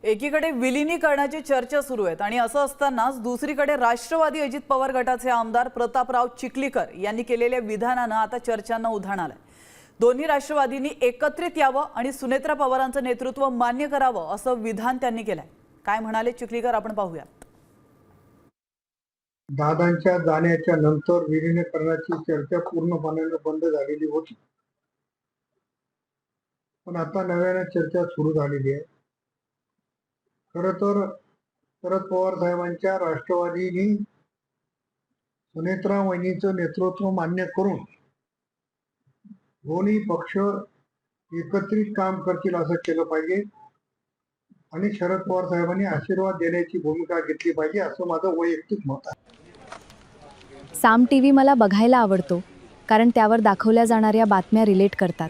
एकीकडे विलिनीकरणाची चर्चा सुरू आहे आणि असं असतानाच दुसरीकडे राष्ट्रवादी अजित पवार गटाचे आमदार प्रतापराव चिखलीकर यांनी केलेल्या विधानानं आता चर्चांना उधाण आलंय। दोन्ही राष्ट्रवादींनी एकत्रित यावं आणि सुनेत्रा पवारांचं नेतृत्व मान्य करावं असं विधान त्यांनी केलंय। काय म्हणाले चिखलीकर आपण पाहूया। दादांच्या जाण्याच्या नंतर विलिनीकरणाची चर्चा पूर्णपणे बंद झालेली होती, पण आता नव्याने चर्चा सुरू झालेली आहे। खरं तर शरद पवार साहेबांच्या राष्ट्रवादीने सुनेत्रा वहिनीचं नेतृत्व मान्य करून दोन्ही पक्ष एकत्रित काम करतील असं केलं पाहिजे आणि शरद पवार साहेबांनी आशीर्वाद देण्याची भूमिका घेतली पाहिजे असं माझं वैयक्तिक मत आहे। साम टीव्ही मला बघायला आवडतो, कारण त्यावर दाखवल्या जाणाऱ्या बातम्या रिलेट करतात।